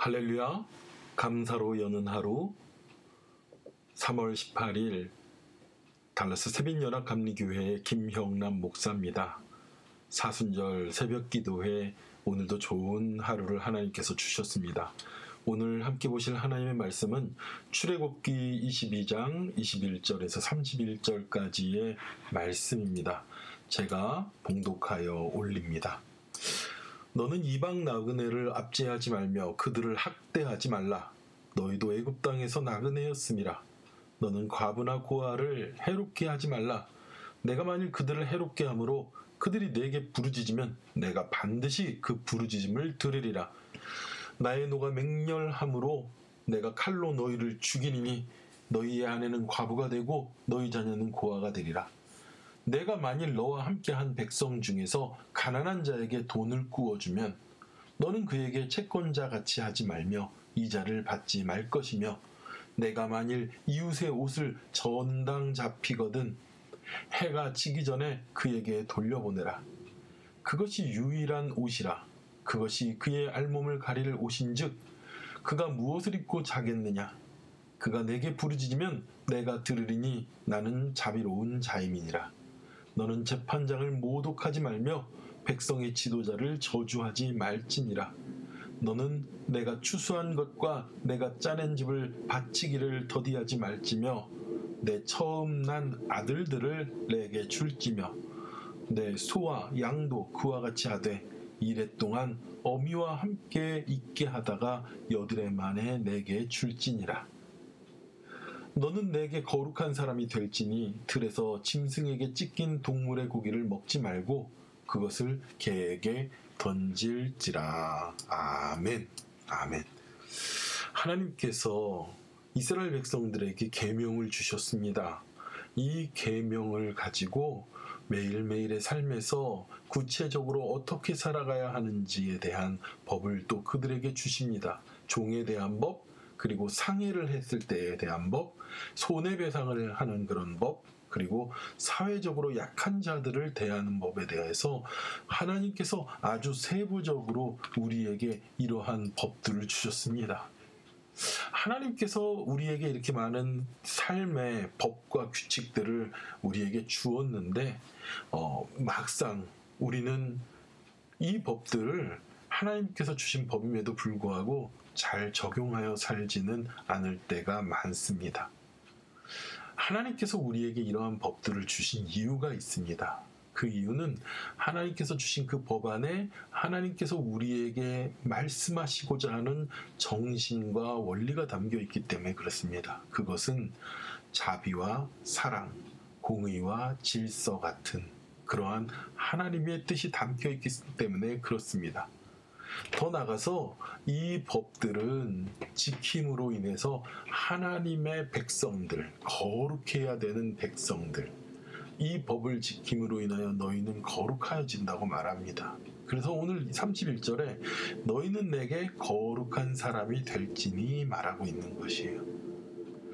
할렐루야, 감사로 여는 하루 3월 18일 달라스 세빈연합감리교회 김형남 목사입니다. 사순절 새벽기도회 오늘도 좋은 하루를 하나님께서 주셨습니다. 오늘 함께 보실 하나님의 말씀은 출애굽기 22장 21절에서 31절까지의 말씀입니다. 제가 봉독하여 올립니다. 너는 이방 나그네를 압제하지 말며 그들을 학대하지 말라. 너희도 애굽 땅에서 나그네였음이라. 너는 과부나 고아를 해롭게 하지 말라. 내가 만일 그들을 해롭게 함으로 그들이 내게 부르짖으면 내가 반드시 그 부르짖음을 들으리라. 나의 노가 맹렬함으로 내가 칼로 너희를 죽이니 너희의 아내는 과부가 되고 너희 자녀는 고아가 되리라. 내가 만일 너와 함께한 백성 중에서 가난한 자에게 돈을 구워주면 너는 그에게 채권자 같이 하지 말며 이자를 받지 말 것이며, 내가 만일 이웃의 옷을 전당 잡히거든 해가 지기 전에 그에게 돌려보내라. 그것이 유일한 옷이라. 그것이 그의 알몸을 가릴 옷인즉 그가 무엇을 입고 자겠느냐. 그가 내게 부르짖으면 내가 들으리니 나는 자비로운 자임이니라. 너는 재판장을 모독하지 말며 백성의 지도자를 저주하지 말지니라. 너는 내가 추수한 것과 내가 짜낸 집을 바치기를 더디하지 말지며 내 처음 난 아들들을 내게 줄지며 내 소와 양도 그와 같이 하되 이래 동안 어미와 함께 있게 하다가 여드레 만에 내게 줄지니라. 너는 내게 거룩한 사람이 될지니 들에서 짐승에게 찢긴 동물의 고기를 먹지 말고 그것을 개에게 던질지라. 아멘. 아멘. 하나님께서 이스라엘 백성들에게 계명을 주셨습니다. 이 계명을 가지고 매일매일의 삶에서 구체적으로 어떻게 살아가야 하는지에 대한 법을 또 그들에게 주십니다. 종에 대한 법, 그리고 상해를 했을 때에 대한 법, 손해배상을 하는 그런 법, 그리고 사회적으로 약한 자들을 대하는 법에 대해서 하나님께서 아주 세부적으로 우리에게 이러한 법들을 주셨습니다. 하나님께서 우리에게 이렇게 많은 삶의 법과 규칙들을 우리에게 주었는데 막상 우리는 이 법들을 하나님께서 주신 법임에도 불구하고 잘 적용하여 살지는 않을 때가 많습니다. 하나님께서 우리에게 이러한 법들을 주신 이유가 있습니다. 그 이유는 하나님께서 주신 그 법 안에 하나님께서 우리에게 말씀하시고자 하는 정신과 원리가 담겨 있기 때문에 그렇습니다. 그것은 자비와 사랑, 공의와 질서 같은 그러한 하나님의 뜻이 담겨 있기 때문에 그렇습니다. 더 나아가서 이 법들은 지킴으로 인해서 하나님의 백성들, 거룩해야 되는 백성들, 이 법을 지킴으로 인하여 너희는 거룩하여진다고 말합니다. 그래서 오늘 31절에 너희는 내게 거룩한 사람이 될지니 말하고 있는 것이에요.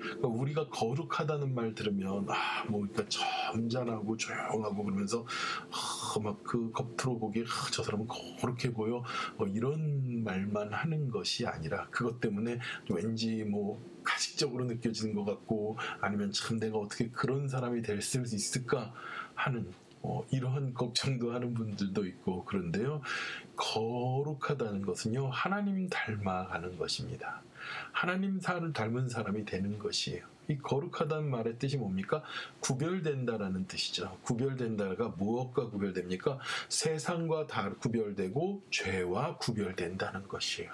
그러니까 우리가 거룩하다는 말 들으면 그러니까 점잖하고 조용하고 그러면서 막 그 겉으로 보기에 저 사람은 거룩해 보여 이런 말만 하는 것이 아니라 그것 때문에 왠지 가식적으로 느껴지는 것 같고 아니면 참 내가 어떻게 그런 사람이 될 수 있을까 하는 이러한 걱정도 하는 분들도 있고, 그런데요, 거룩하다는 것은요 하나님 닮아가는 것입니다. 하나님 닮은 사람이 되는 것이에요. 이 거룩하다는 말의 뜻이 뭡니까? 구별된다라는 뜻이죠. 구별된다가 무엇과 구별됩니까? 세상과 다 구별되고 죄와 구별된다는 것이에요.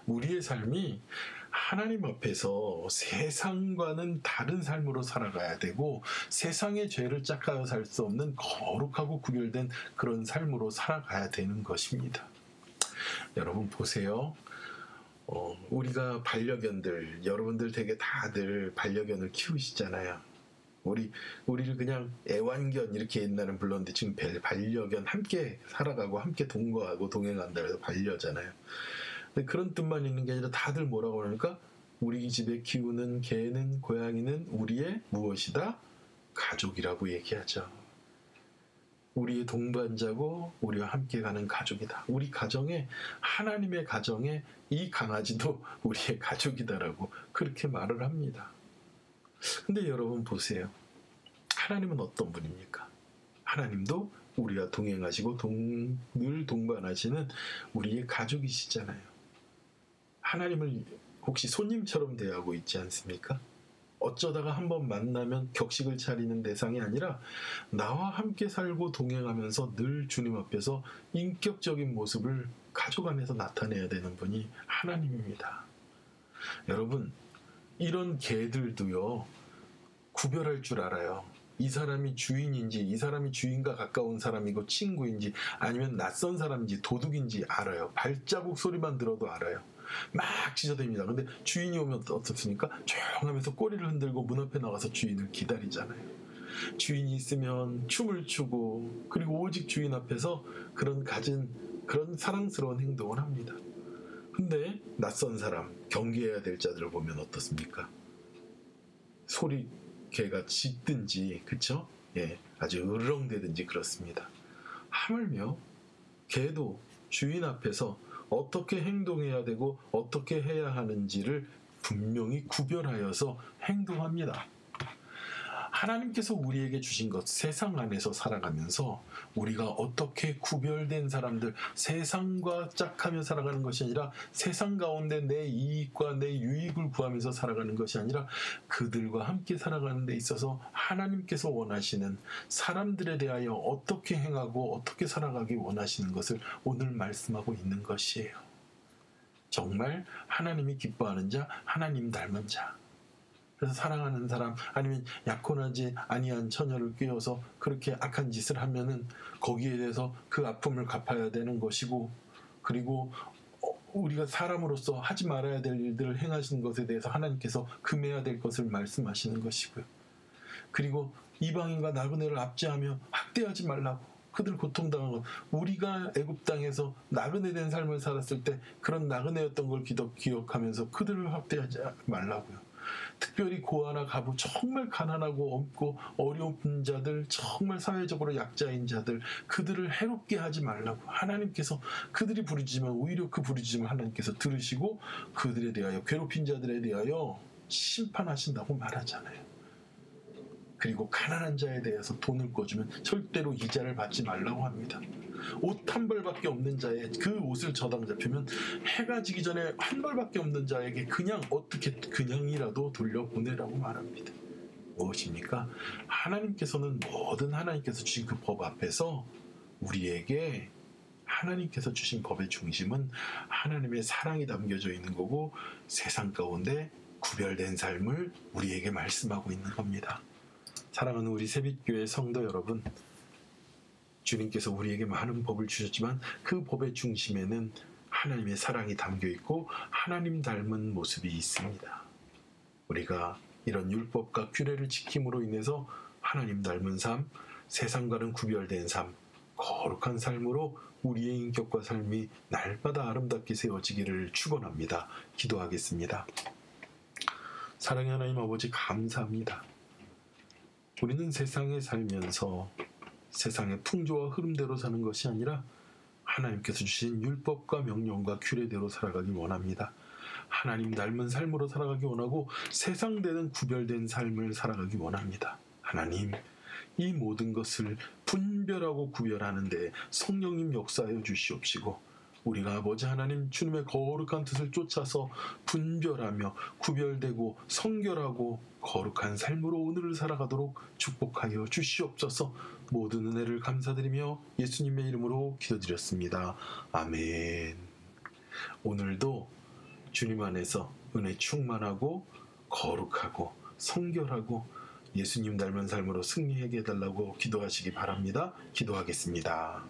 우리의 삶이 하나님 앞에서 세상과는 다른 삶으로 살아가야 되고 세상의 죄를 짝하여 살 수 없는 거룩하고 구별된 그런 삶으로 살아가야 되는 것입니다. 여러분 보세요. 우리가 반려견들, 여러분들 되게 다들 반려견을 키우시잖아요. 우리를 그냥 애완견 이렇게 옛날엔 불렀는데 지금 반려견, 함께 살아가고 함께 동거하고 동행한다 해서 반려잖아요. 근데 그런 뜻만 있는 게 아니라 다들 뭐라고 그러니까 우리 집에 키우는 개는, 고양이는 우리의 무엇이다? 가족이라고 얘기하죠. 우리의 동반자고 우리와 함께 가는 가족이다. 우리 가정에, 하나님의 가정에 이 강아지도 우리의 가족이다라고 그렇게 말을 합니다. 근데 여러분 보세요. 하나님은 어떤 분입니까? 하나님도 우리와 동행하시고 늘 동반하시는 우리의 가족이시잖아요. 하나님을 혹시 손님처럼 대하고 있지 않습니까? 어쩌다가 한번 만나면 격식을 차리는 대상이 아니라 나와 함께 살고 동행하면서 늘 주님 앞에서 인격적인 모습을 가족 안에서 나타내야 되는 분이 하나님입니다. 여러분, 이런 개들도요, 구별할 줄 알아요. 이 사람이 주인인지, 이 사람이 주인과 가까운 사람이고 친구인지, 아니면 낯선 사람인지 도둑인지 알아요. 발자국 소리만 들어도 알아요. 막 짖어댑니다. 근데 주인이 오면 어떻습니까? 조용하면서 꼬리를 흔들고 문 앞에 나가서 주인을 기다리잖아요. 주인이 있으면 춤을 추고, 그리고 오직 주인 앞에서 그런 사랑스러운 행동을 합니다. 근데 낯선 사람, 경계해야 될 자들을 보면 어떻습니까? 개가 짖든지, 그쵸? 예, 아주 으르렁대든지 그렇습니다. 하물며 개도 주인 앞에서 어떻게 행동해야 되고 어떻게 해야 하는지를 분명히 구별하여서 행동합니다. 하나님께서 우리에게 주신 것, 세상 안에서 살아가면서 우리가 어떻게 구별된 사람들, 세상과 짝하며 살아가는 것이 아니라 세상 가운데 내 이익과 내 유익을 구하면서 살아가는 것이 아니라 그들과 함께 살아가는 데 있어서 하나님께서 원하시는 사람들에 대하여 어떻게 행하고 어떻게 살아가기 원하시는 것을 오늘 말씀하고 있는 것이에요. 정말 하나님이 기뻐하는 자, 하나님 닮은 자. 그래서 사랑하는 사람, 아니면 약혼하지 아니한 처녀를 꾀어서 그렇게 악한 짓을 하면은 거기에 대해서 그 아픔을 갚아야 되는 것이고, 그리고 우리가 사람으로서 하지 말아야 될 일들을 행하시는 것에 대해서 하나님께서 금해야 될 것을 말씀하시는 것이고요. 그리고 이방인과 나그네를 압제하며 학대하지 말라고, 그들 고통당한 것, 우리가 애굽 땅에서 나그네된 삶을 살았을 때 그런 나그네였던 걸 기억하면서 그들을 학대하지 말라고요. 특별히 고아나 가부, 정말 가난하고 없고 어려운 자들, 정말 사회적으로 약자인 자들, 그들을 해롭게 하지 말라고 하나님께서, 그들이 부르짖으면 오히려 그 부르짖음을 하나님께서 들으시고 그들에 대하여, 괴롭힌 자들에 대하여 심판하신다고 말하잖아요. 그리고 가난한 자에 대해서 돈을 꿔주면 절대로 이자를 받지 말라고 합니다. 옷 한 벌밖에 없는 자의 그 옷을 저당 잡히면 해가 지기 전에 한 벌밖에 없는 자에게 그냥 어떻게 그냥이라도 돌려보내라고 말합니다. 무엇입니까? 하나님께서는 모든 하나님께서 주신 그 법 앞에서 우리에게 하나님께서 주신 법의 중심은 하나님의 사랑이 담겨져 있는 거고, 세상 가운데 구별된 삶을 우리에게 말씀하고 있는 겁니다. 사랑하는 우리 새빛교회 성도 여러분, 주님께서 우리에게 많은 법을 주셨지만 그 법의 중심에는 하나님의 사랑이 담겨 있고 하나님 닮은 모습이 있습니다. 우리가 이런 율법과 규례를 지킴으로 인해서 하나님 닮은 삶, 세상과는 구별된 삶, 거룩한 삶으로 우리의 인격과 삶이 날마다 아름답게 세워지기를 축원합니다. 기도하겠습니다. 사랑의 하나님 아버지, 감사합니다. 우리는 세상에 살면서 세상의 풍조와 흐름대로 사는 것이 아니라 하나님께서 주신 율법과 명령과 규례대로 살아가기 원합니다. 하나님 닮은 삶으로 살아가기 원하고 세상되는 구별된 삶을 살아가기 원합니다. 하나님, 이 모든 것을 분별하고 구별하는 데 성령님 역사하여 주시옵시고, 우리가 아버지 하나님 주님의 거룩한 뜻을 쫓아서 분별하며 구별되고 성결하고 거룩한 삶으로 오늘을 살아가도록 축복하여 주시옵소서. 모든 은혜를 감사드리며 예수님의 이름으로 기도드렸습니다. 아멘. 오늘도 주님 안에서 은혜 충만하고 거룩하고 성결하고 예수님 닮은 삶으로 승리하게 해달라고 기도하시기 바랍니다. 기도하겠습니다.